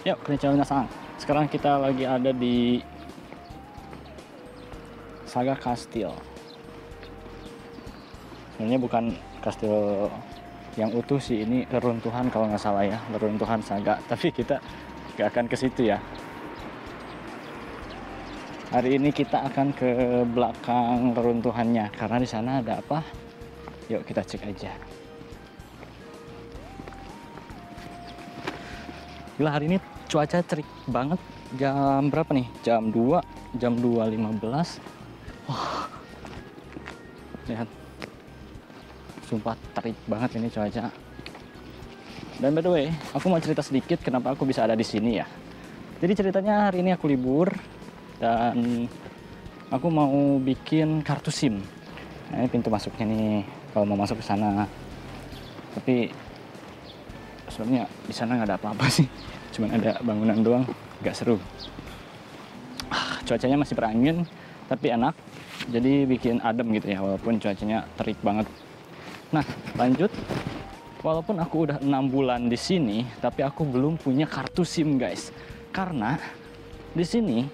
Yuk, konnichiwa minasan. Sekarang kita lagi ada di Saga Castle. Sebenarnya bukan kastil yang utuh sih, ini reruntuhan kalau nggak salah ya, reruntuhan Saga. Tapi kita nggak akan ke situ ya. Hari ini kita akan ke belakang reruntuhannya karena di sana ada apa? Yuk kita cek aja. Gila, hari ini cuaca terik banget. Jam berapa nih? Jam 2:15. Wah, lihat, sumpah terik banget ini cuaca. Dan by the way, aku mau cerita sedikit kenapa aku bisa ada di sini ya. Jadi ceritanya hari ini aku libur dan aku mau bikin kartu SIM. Nah, ini pintu masuknya nih kalau mau masuk ke sana. Tapi sebenarnya di sana nggak ada apa-apa sih, cuman ada bangunan doang, nggak seru. Cuacanya masih berangin tapi enak, jadi bikin adem gitu ya, walaupun cuacanya terik banget. Nah lanjut, walaupun aku udah 6 bulan di sini, tapi aku belum punya kartu SIM guys, karena di sini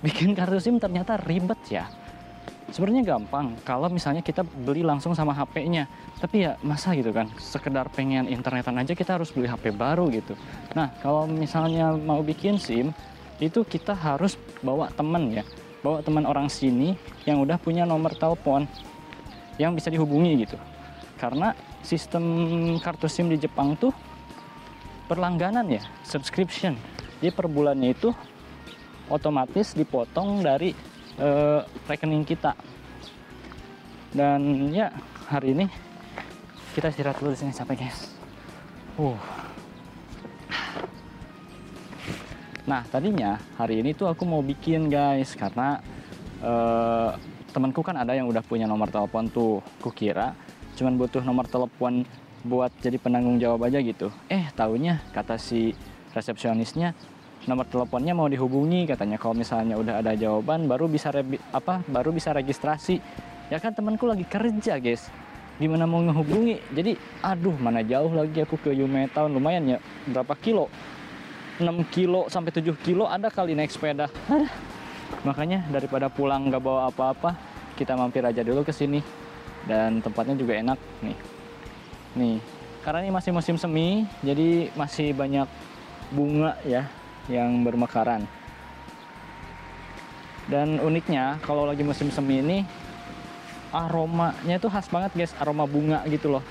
bikin kartu SIM ternyata ribet ya. Sebenarnya gampang kalau misalnya kita beli langsung sama HP-nya. Tapi ya masa gitu kan, sekedar pengen internetan aja kita harus beli HP baru gitu. Nah kalau misalnya mau bikin SIM, itu kita harus bawa temen ya. Bawa teman orang sini yang udah punya nomor telepon yang bisa dihubungi gitu. Karena sistem kartu SIM di Jepang tuh berlangganan ya, subscription. Jadi per bulannya itu otomatis dipotong dari rekening kita. Dan ya hari ini kita istirahat dulu di sini, capek guys. Nah tadinya hari ini tuh aku mau bikin guys, karena temanku kan ada yang udah punya nomor telepon tuh. Kukira cuman butuh nomor telepon buat jadi penanggung jawab aja gitu. Taunya kata si resepsionisnya, nomor teleponnya mau dihubungi katanya, kalau misalnya udah ada jawaban baru bisa registrasi. Ya kan temanku lagi kerja guys, gimana mau ngehubungi. Jadi aduh, mana jauh lagi aku ke Yume Town, lumayan ya, berapa kilo, 6 kilo sampai 7 kilo ada kali naik sepeda. Makanya daripada pulang nggak bawa apa-apa, kita mampir aja dulu ke sini. Dan tempatnya juga enak nih karena ini masih musim semi, jadi masih banyak bunga ya yang bermekaran. Dan uniknya kalau lagi musim semi ini aromanya itu khas banget guys, aroma bunga gitu loh.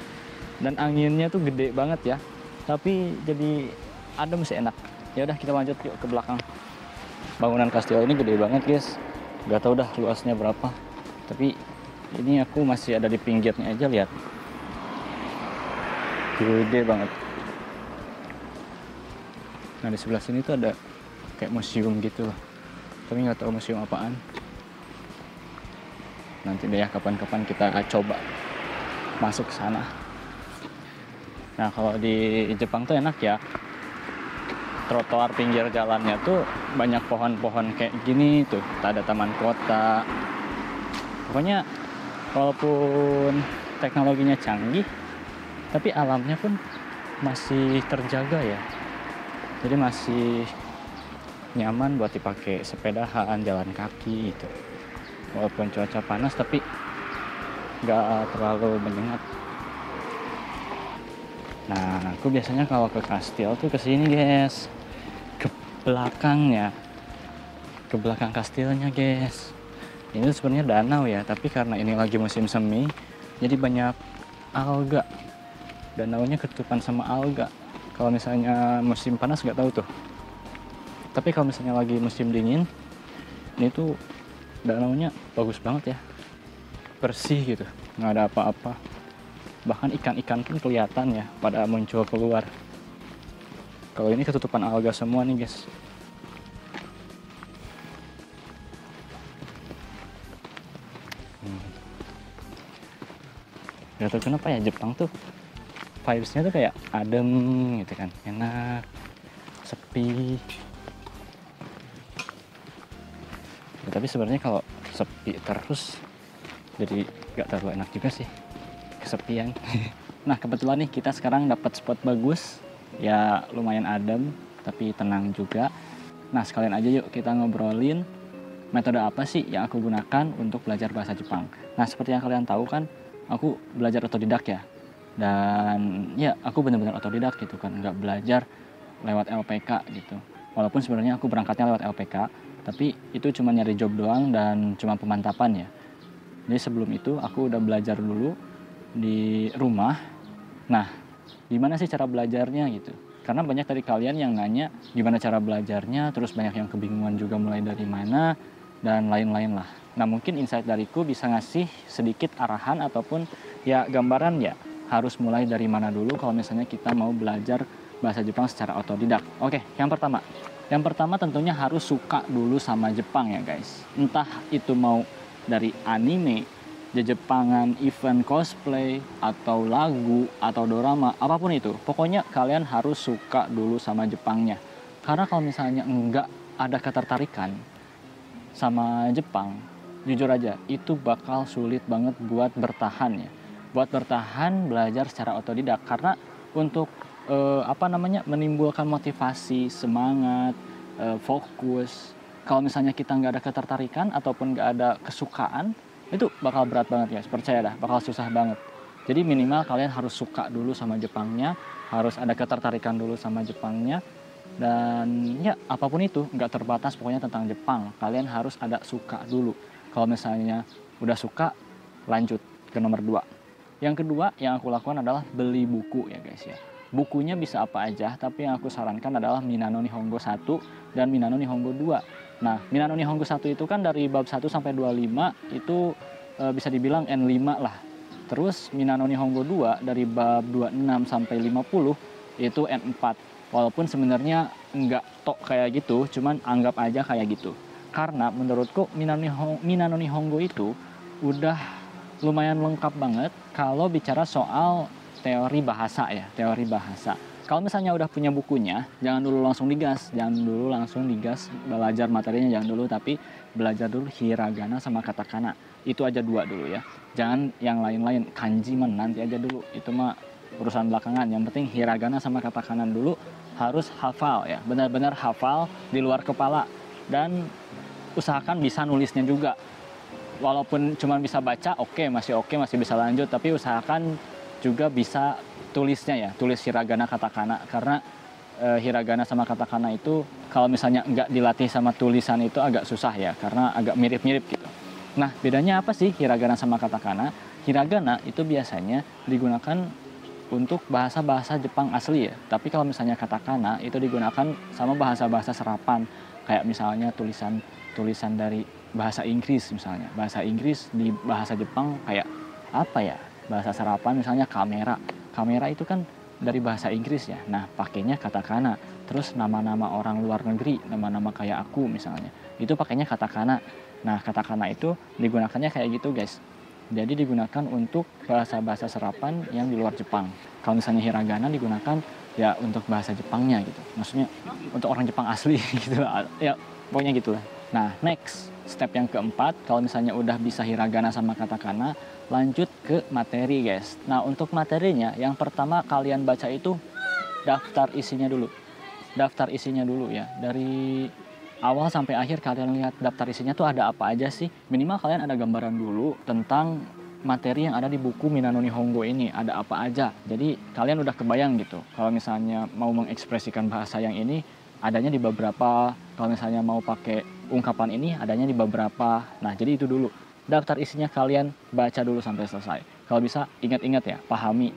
Dan anginnya tuh gede banget ya, tapi jadi adem sih, enak. Ya udah kita lanjut yuk ke belakang. Bangunan kastil ini gede banget guys, nggak tahu dah luasnya berapa, tapi ini aku masih ada di pinggirnya aja, lihat, gede banget. Nah di sebelah sini tuh ada kayak museum gitu loh, tapi nggak tahu museum apaan. Nanti deh ya, kapan-kapan kita coba masuk ke sana. Nah kalau di Jepang tuh enak ya, trotoar pinggir jalannya tuh banyak pohon-pohon kayak gini tuh, ada taman kota. Pokoknya walaupun teknologinya canggih, tapi alamnya pun masih terjaga ya. Jadi masih nyaman buat dipakai sepedahan, jalan kaki gitu. Walaupun cuaca panas tapi nggak terlalu menyengat. Nah aku biasanya kalau ke kastil tuh kesini guys, ke belakangnya, ke belakang kastilnya guys. Ini sebenarnya danau ya, tapi karena ini lagi musim semi, jadi banyak alga. Danaunya ketutupan sama alga. Kalau misalnya musim panas nggak tahu tuh. Tapi kalau misalnya lagi musim dingin, ini tuh danaunya bagus banget ya, bersih gitu, nggak ada apa-apa. Bahkan ikan-ikan pun kelihatan ya, pada muncul keluar. Kalau ini ketutupan alga semua nih guys. Gak tau kenapa ya, Jepang tuh vibes-nya tuh kayak adem gitu kan, enak, sepi. Ya, tapi sebenarnya kalau sepi terus jadi gak terlalu enak juga sih, kesepian. Nah kebetulan nih kita sekarang dapat spot bagus ya, lumayan adem. tapi tenang juga. Nah, sekalian aja yuk kita ngobrolin metode apa sih yang aku gunakan untuk belajar bahasa Jepang. Nah, seperti yang kalian tahu kan, aku belajar otodidak ya. Dan ya, aku benar-benar otodidak gitu kan, nggak belajar lewat LPK gitu. Walaupun sebenarnya aku berangkatnya lewat LPK, tapi itu cuma nyari job doang dan cuma pemantapan ya. Jadi sebelum itu aku udah belajar dulu di rumah. Nah, gimana sih cara belajarnya gitu? Karena banyak dari kalian yang nanya gimana cara belajarnya, terus banyak yang kebingungan juga mulai dari mana, dan lain-lain lah. Nah, mungkin insight dariku bisa ngasih sedikit arahan ataupun ya gambaran ya harus mulai dari mana dulu kalau misalnya kita mau belajar bahasa Jepang secara otodidak. Oke, yang pertama. Yang pertama tentunya harus suka dulu sama Jepang ya guys. Entah itu mau dari anime, Jepangan, event cosplay, atau lagu, atau dorama, apapun itu. Pokoknya kalian harus suka dulu sama Jepangnya. Karena kalau misalnya enggak ada ketertarikan sama Jepang, jujur aja itu bakal sulit banget buat bertahan ya. Buat bertahan belajar secara otodidak, karena untuk menimbulkan motivasi, semangat, fokus. Kalau misalnya kita nggak ada ketertarikan ataupun nggak ada kesukaan, itu bakal berat banget guys, percaya dah, bakal susah banget. Jadi minimal kalian harus suka dulu sama Jepangnya, harus ada ketertarikan dulu sama Jepangnya. Dan ya apapun itu, nggak terbatas pokoknya tentang Jepang, kalian harus ada suka dulu. Kalau misalnya udah suka, lanjut ke nomor 2. Yang kedua yang aku lakukan adalah beli buku ya guys ya. Bukunya bisa apa aja, tapi yang aku sarankan adalah Minano Nihongo 1 dan Minano Nihongo 2. Nah, Minano Nihongo 1 itu kan dari bab 1 sampai 25 itu bisa dibilang N5 lah. Terus Minano Nihongo 2 dari bab 26 sampai 50 itu N4. Walaupun sebenarnya nggak tok kayak gitu, cuman anggap aja kayak gitu. Karena menurutku Minano Nihongo itu udah lumayan lengkap banget kalau bicara soal teori bahasa ya, teori bahasa. Kalau misalnya udah punya bukunya, jangan dulu langsung digas belajar materinya, jangan dulu, tapi belajar dulu hiragana sama katakana. Itu aja 2 dulu ya. Jangan yang lain-lain, kanji mah nanti aja dulu. Itu mah urusan belakangan. Yang penting hiragana sama katakana dulu harus hafal ya, benar-benar hafal di luar kepala, dan usahakan bisa nulisnya juga. Walaupun cuma bisa baca, masih bisa lanjut, tapi usahakan juga bisa tulisnya ya, tulis hiragana katakana, karena hiragana sama katakana itu kalau misalnya nggak dilatih sama tulisan itu agak susah ya, karena agak mirip-mirip gitu. Nah, bedanya apa sih hiragana sama katakana? Hiragana itu biasanya digunakan untuk bahasa-bahasa Jepang asli ya, tapi kalau misalnya katakana itu digunakan sama bahasa-bahasa serapan, kayak misalnya tulisan dari bahasa Inggris misalnya. Bahasa Inggris di bahasa Jepang kayak apa ya? Bahasa serapan misalnya kamera. Kamera itu kan dari bahasa Inggris ya. Nah, pakainya katakana. Terus nama-nama orang luar negeri, nama-nama kayak aku misalnya, itu pakainya katakana. Nah, katakana itu digunakannya kayak gitu, guys. Jadi digunakan untuk bahasa-bahasa serapan yang di luar Jepang. Kalau misalnya hiragana digunakan ya untuk bahasa Jepangnya gitu. Maksudnya untuk orang Jepang asli gitu. Ya, pokoknya gitulah. Nah, next, step yang keempat, kalau misalnya udah bisa hiragana sama katakana, lanjut ke materi guys. Nah, untuk materinya yang pertama kalian baca itu daftar isinya dulu. Daftar isinya dulu ya. Dari awal sampai akhir kalian lihat daftar isinya tuh ada apa aja sih. Minimal kalian ada gambaran dulu tentang materi yang ada di buku Minano Nihongo ini, ada apa aja. Jadi kalian udah kebayang gitu. Kalau misalnya mau mengekspresikan bahasa yang ini, adanya di beberapa. Kalau misalnya mau pakai ungkapan ini, adanya di beberapa. Nah, jadi itu dulu. Daftar isinya kalian baca dulu sampai selesai. Kalau bisa ingat-ingat ya, pahami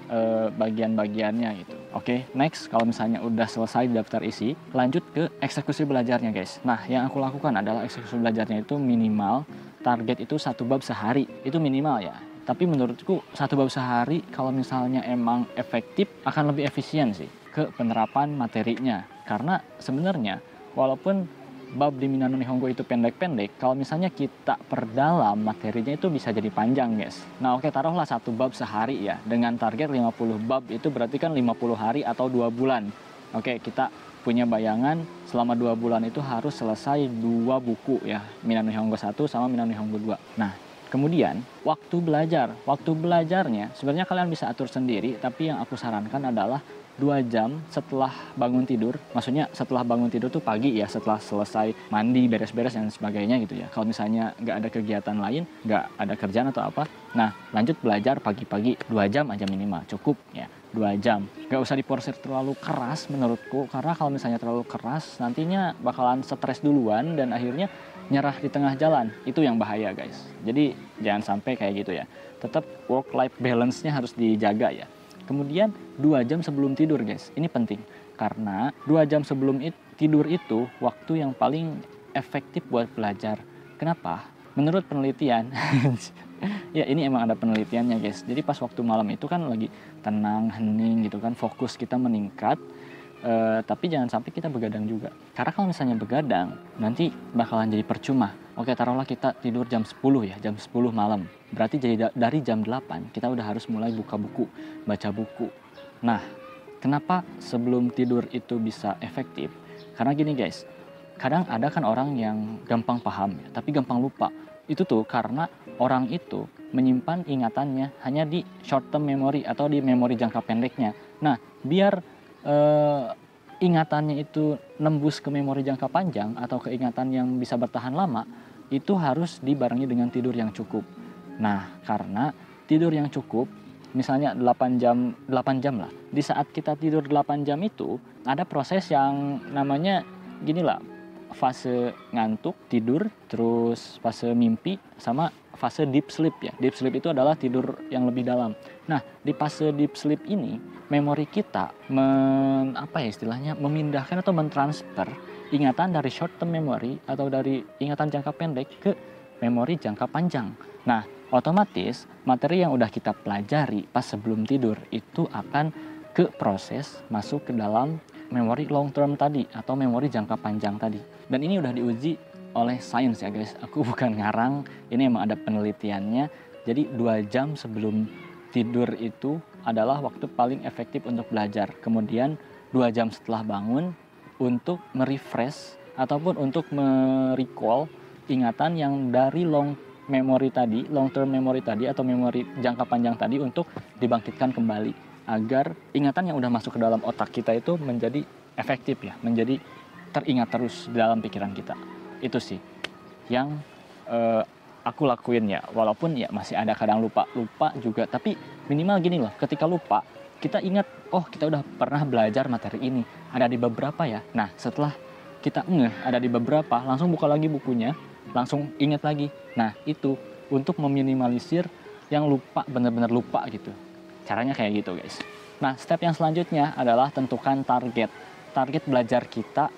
bagian-bagiannya gitu. Oke, next, kalau misalnya udah selesai daftar isi, lanjut ke eksekusi belajarnya guys. Nah, yang aku lakukan adalah eksekusi belajarnya itu minimal, target itu 1 bab sehari, itu minimal ya. Tapi menurutku 1 bab sehari kalau misalnya emang efektif, akan lebih efisien sih ke penerapan materinya. Karena sebenarnya walaupun bab di Minano Nihongo itu pendek-pendek, kalau misalnya kita perdalam materinya itu bisa jadi panjang guys. Nah oke, taruhlah 1 bab sehari ya, dengan target 50 bab, itu berarti kan 50 hari atau 2 bulan. Oke, kita punya bayangan selama 2 bulan itu harus selesai 2 buku ya, Minano Nihongo 1 sama Minano Nihongo 2. Nah, kemudian waktu belajarnya sebenarnya kalian bisa atur sendiri, tapi yang aku sarankan adalah 2 jam setelah bangun tidur, maksudnya setelah bangun tidur tuh pagi ya, setelah selesai mandi, beres-beres dan sebagainya gitu ya. Kalau misalnya nggak ada kegiatan lain, nggak ada kerjaan atau apa, nah lanjut belajar pagi-pagi 2 jam aja minimal, cukup ya. 2 jam, nggak usah diporsir terlalu keras menurutku, karena kalau misalnya terlalu keras nantinya bakalan stres duluan dan akhirnya nyerah di tengah jalan. Itu yang bahaya guys. Jadi jangan sampai kayak gitu ya. Tetap work-life balance-nya harus dijaga ya. Kemudian 2 jam sebelum tidur guys, ini penting. Karena 2 jam sebelum tidur itu waktu yang paling efektif buat belajar. Kenapa? Menurut penelitian, ya ini emang ada penelitiannya guys. Jadi pas waktu malam itu kan lagi tenang, hening gitu kan, fokus kita meningkat. Tapi jangan sampai kita begadang juga. Karena kalau misalnya begadang, nanti bakalan jadi percuma. Oke, taruhlah kita tidur jam 10 ya, jam 10 malam. Berarti jadi dari jam 8 kita udah harus mulai buka buku, baca buku. Nah, kenapa sebelum tidur itu bisa efektif? Karena gini guys, kadang ada kan orang yang gampang paham ya, tapi gampang lupa. Itu tuh karena orang itu menyimpan ingatannya hanya di short term memory atau di memori jangka pendeknya. Nah, biar ingatannya itu nembus ke memori jangka panjang atau keingatan yang bisa bertahan lama, itu harus dibarengi dengan tidur yang cukup. Nah, karena tidur yang cukup, misalnya 8 jam lah. Di saat kita tidur 8 jam itu, ada proses yang namanya gini lah, fase ngantuk, tidur, terus fase mimpi, sama fase deep sleep ya. Deep sleep itu adalah tidur yang lebih dalam. Nah, di fase deep sleep ini, memori kita memindahkan atau mentransfer ingatan dari short term memory atau dari ingatan jangka pendek ke memori jangka panjang. Nah, otomatis materi yang udah kita pelajari pas sebelum tidur itu akan ke proses masuk ke dalam memori long term tadi atau memori jangka panjang tadi. Dan ini udah diuji oleh sains ya guys. Aku bukan ngarang, ini emang ada penelitiannya. Jadi 2 jam sebelum tidur itu adalah waktu paling efektif untuk belajar. Kemudian 2 jam setelah bangun untuk merefresh ataupun untuk merecall ingatan yang dari long term memory tadi atau memori jangka panjang tadi untuk dibangkitkan kembali agar ingatan yang udah masuk ke dalam otak kita itu menjadi efektif ya, menjadi teringat terus di dalam pikiran kita. Itu sih yang aku lakuin ya, walaupun ya masih ada kadang lupa juga, tapi minimal gini loh, ketika lupa kita ingat, oh kita udah pernah belajar materi ini, ada di beberapa ya. Nah setelah kita ada di beberapa, langsung buka lagi bukunya, langsung ingat lagi. Nah itu untuk meminimalisir yang lupa, benar-benar lupa gitu. Caranya kayak gitu guys. Nah step yang selanjutnya adalah tentukan target. Target belajar kita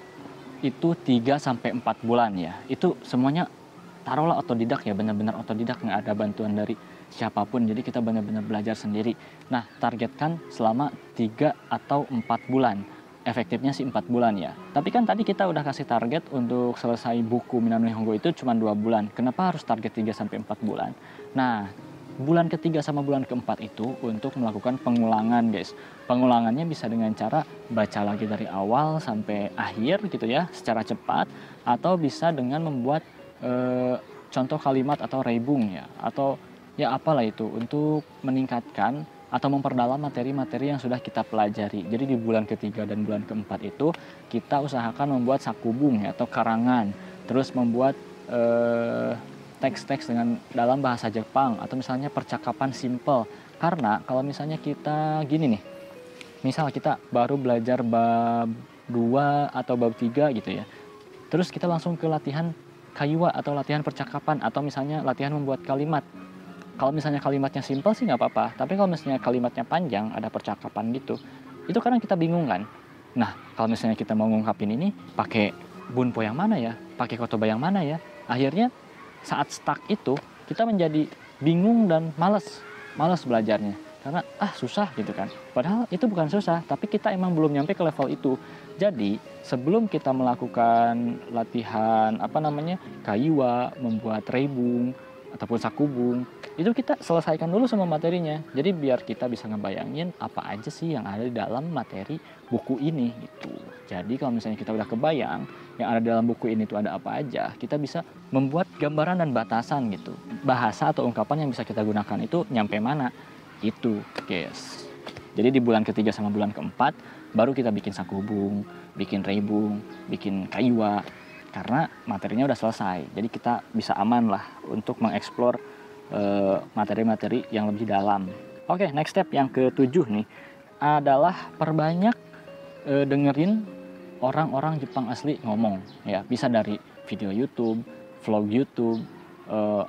itu 3-4 bulan ya. Itu semuanya taruhlah otodidak ya, benar-benar otodidak, nggak ada bantuan dari siapapun. Jadi kita benar-benar belajar sendiri. Nah, targetkan selama 3 atau 4 bulan. Efektifnya sih 4 bulan ya. Tapi kan tadi kita udah kasih target untuk selesai buku Minano Nihongo itu cuma 2 bulan. Kenapa harus target 3-4 bulan? Nah, bulan ketiga sama bulan keempat itu untuk melakukan pengulangan guys. Pengulangannya bisa dengan cara baca lagi dari awal sampai akhir gitu ya, secara cepat. Atau bisa dengan membuat contoh kalimat atau rebung ya, atau ya apalah itu untuk meningkatkan atau memperdalam materi-materi yang sudah kita pelajari. Jadi di bulan ketiga dan bulan keempat itu kita usahakan membuat sakubung ya, atau karangan, terus membuat teks-teks dengan dalam bahasa Jepang atau misalnya percakapan simple. Karena kalau misalnya kita gini nih, misal kita baru belajar bab 2 atau bab 3 gitu ya, terus kita langsung ke latihan kaiwa atau latihan percakapan atau misalnya latihan membuat kalimat. Kalau misalnya kalimatnya simple sih nggak apa-apa, tapi kalau misalnya kalimatnya panjang, ada percakapan gitu, itu kadang kita bingung kan. Nah, kalau misalnya kita mau ngungkapin ini, pakai bunpo yang mana ya, pakai kotoba yang mana ya, akhirnya saat stuck itu kita menjadi bingung dan malas belajarnya. Karena susah gitu kan. Padahal itu bukan susah, tapi kita emang belum nyampe ke level itu. Jadi sebelum kita melakukan latihan kaiwa, membuat rebung ataupun sakubung, itu kita selesaikan dulu sama materinya. Jadi biar kita bisa ngebayangin apa aja sih yang ada di dalam materi buku ini gitu. Jadi kalau misalnya kita udah kebayang yang ada di dalam buku ini itu ada apa aja, kita bisa membuat gambaran dan batasan gitu. Bahasa atau ungkapan yang bisa kita gunakan itu nyampe mana. Itu, guys. Jadi di bulan ketiga sama bulan keempat baru kita bikin sakubung, bikin rebung, bikin kaiwa, karena materinya udah selesai. Jadi kita bisa aman lah untuk mengeksplor materi-materi yang lebih dalam. Oke, next step yang ketujuh nih adalah perbanyak dengerin orang-orang Jepang asli ngomong, ya bisa dari video YouTube, vlog YouTube,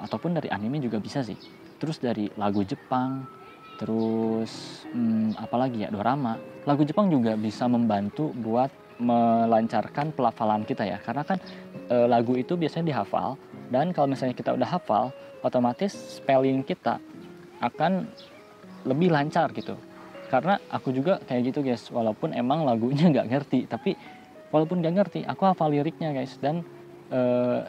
ataupun dari anime juga bisa sih. Terus dari lagu Jepang, terus apalagi ya, dorama. Lagu Jepang juga bisa membantu buat melancarkan pelafalan kita ya, karena kan lagu itu biasanya dihafal, dan kalau misalnya kita udah hafal, otomatis spelling kita akan lebih lancar gitu. Karena aku juga kayak gitu guys, walaupun emang lagunya nggak ngerti, tapi walaupun nggak ngerti, aku hafal liriknya guys, dan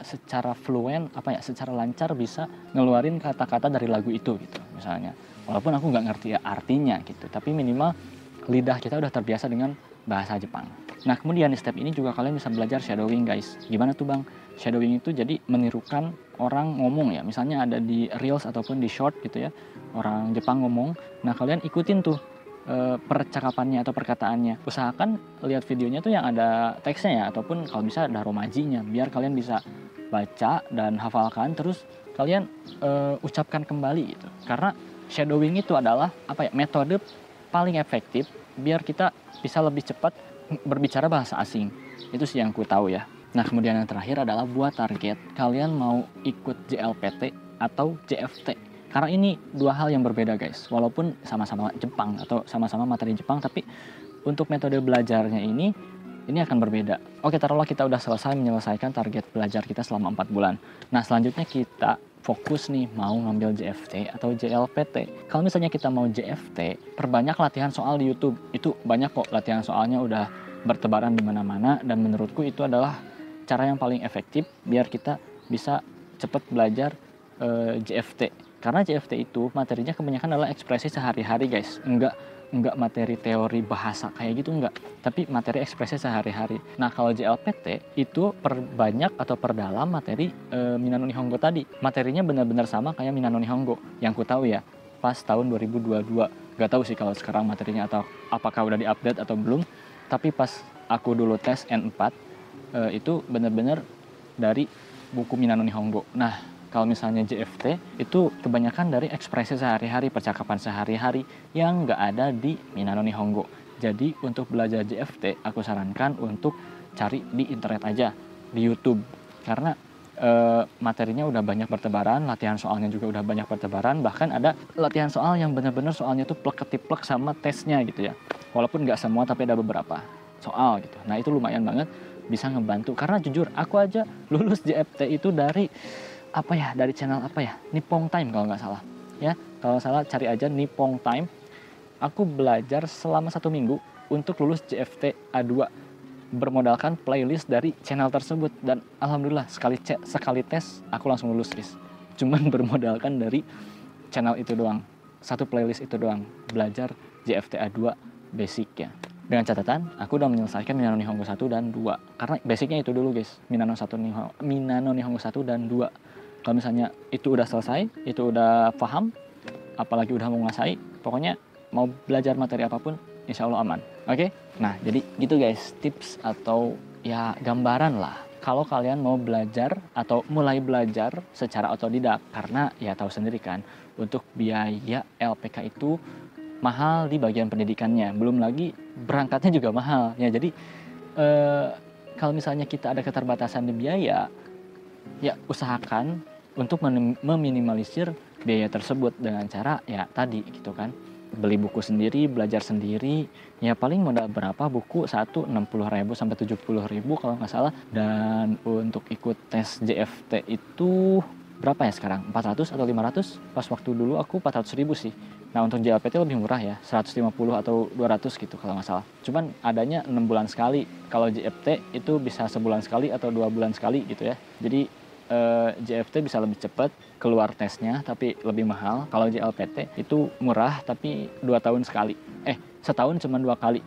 secara fluent secara lancar bisa ngeluarin kata-kata dari lagu itu gitu misalnya. Walaupun aku nggak ngerti ya artinya gitu, tapi minimal lidah kita udah terbiasa dengan bahasa Jepang. Nah kemudian di step ini juga kalian bisa belajar shadowing guys. Gimana tuh bang? Shadowing itu jadi menirukan orang ngomong ya, misalnya ada di reels ataupun di short gitu ya, orang Jepang ngomong. Nah kalian ikutin tuh percakapannya atau perkataannya. Usahakan lihat videonya tuh yang ada teksnya ya, ataupun kalau bisa ada romajinya, biar kalian bisa baca dan hafalkan, terus kalian ucapkan kembali gitu. Karena shadowing itu adalah metode paling efektif biar kita bisa lebih cepat berbicara bahasa asing. Itu sih yang ku tahu ya. Nah kemudian yang terakhir adalah buat target kalian mau ikut JLPT atau JFT. Karena ini dua hal yang berbeda guys, walaupun sama-sama Jepang atau sama-sama materi Jepang, tapi untuk metode belajarnya ini akan berbeda. Oke, taruhlah kita udah selesai menyelesaikan target belajar kita selama 4 bulan. Nah selanjutnya kita fokus nih mau ngambil JFT atau JLPT. Kalau misalnya kita mau JFT, perbanyak latihan soal di YouTube. Itu banyak kok latihan soalnya udah bertebaran di mana-mana, dan menurutku itu adalah cara yang paling efektif biar kita bisa cepat belajar JFT. Karena JFT itu materinya kebanyakan adalah ekspresi sehari-hari guys, enggak materi teori bahasa kayak gitu, enggak, tapi materi ekspresi sehari-hari. Nah kalau JLPT itu perbanyak atau perdalam materi Minano Nihongo tadi. Materinya benar-benar sama kayak Minano Nihongo yang ku tahu ya pas tahun 2022. Gak tahu sih kalau sekarang materinya atau apakah udah diupdate atau belum, tapi pas aku dulu tes N4 itu benar-benar dari buku Minano Nihongo. Nah kalau misalnya JFT itu kebanyakan dari ekspresi sehari-hari, percakapan sehari-hari yang nggak ada di Minano Nihongo. Jadi untuk belajar JFT aku sarankan untuk cari di internet aja, di YouTube. Karena materinya udah banyak bertebaran, latihan soalnya juga udah banyak bertebaran, bahkan ada latihan soal yang benar-benar soalnya tuh plek-ketiplek sama tesnya gitu ya. Walaupun nggak semua, tapi ada beberapa soal gitu. Nah itu lumayan banget bisa ngebantu. Karena jujur aku aja lulus JFT itu dari dari channel Nippon Time kalau nggak salah ya, kalau salah cari aja Nippon Time. Aku belajar selama 1 minggu untuk lulus JFT A2 bermodalkan playlist dari channel tersebut, dan alhamdulillah sekali tes aku langsung lulus guys, cuman bermodalkan dari channel itu doang, satu playlist itu doang, belajar JFT A2 basic ya. Dengan catatan, aku udah menyelesaikan Minano Nihongo 1 dan 2. Karena basicnya itu dulu guys, Minano Nihongo 1 dan 2. Kalau misalnya itu udah selesai, itu udah paham, apalagi udah menguasai, pokoknya mau belajar materi apapun, insya Allah aman. Oke? Nah, jadi gitu guys, tips atau ya gambaran lah. Kalau kalian mau belajar atau mulai belajar secara otodidak, karena ya tahu sendiri kan, untuk biaya LPK itu mahal di bagian pendidikannya. Belum lagi berangkatnya juga mahal. Ya, jadi kalau misalnya kita ada keterbatasan di biaya, ya usahakan untuk meminimalisir biaya tersebut dengan cara ya tadi gitu kan, beli buku sendiri, belajar sendiri. Ya paling modal berapa buku, 60.000 sampai 70.000 kalau nggak salah. Dan untuk ikut tes JFT itu berapa ya sekarang, 400 atau 500? Pas waktu dulu aku 400.000 sih. Nah untuk JLPT lebih murah ya, 150 atau 200 gitu kalau nggak salah. Cuman adanya 6 bulan sekali. Kalau JFT itu bisa sebulan sekali atau 2 bulan sekali gitu ya. Jadi JFT bisa lebih cepat keluar tesnya tapi lebih mahal. Kalau JLPT itu murah tapi 2 tahun sekali. Setahun cuma 2 kali.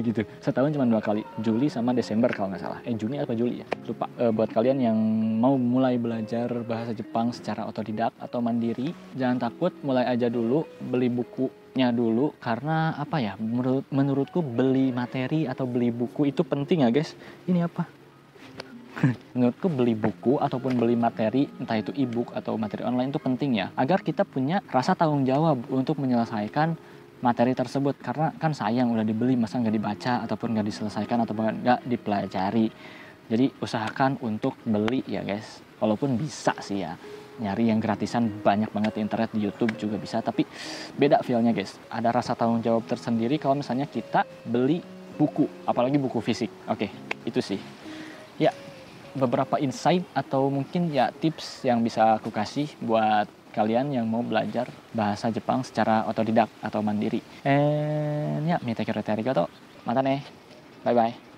gitu. Setahun cuma 2 kali, Juli sama Desember kalau nggak salah. Juni apa Juli ya? Lupa. Buat kalian yang mau mulai belajar bahasa Jepang secara otodidak atau mandiri, jangan takut, mulai aja dulu, beli bukunya dulu. Karena apa ya, menurutku beli materi atau beli buku itu penting ya guys. Ini apa? Menurutku beli buku ataupun beli materi, entah itu e-book atau materi online itu penting ya, agar kita punya rasa tanggung jawab untuk menyelesaikan materi tersebut. Karena kan sayang udah dibeli, masa nggak dibaca ataupun nggak diselesaikan ataupun nggak dipelajari. Jadi usahakan untuk beli ya guys, walaupun bisa sih ya nyari yang gratisan banyak banget di internet, di YouTube juga bisa, tapi beda feelnya guys. Ada rasa tanggung jawab tersendiri kalau misalnya kita beli buku, apalagi buku fisik. Oke, itu sih ya beberapa insight atau mungkin ya tips yang bisa aku kasih buat kalian yang mau belajar bahasa Jepang secara otodidak atau mandiri. Ya, mita kira arigato. Mata nih. Bye bye.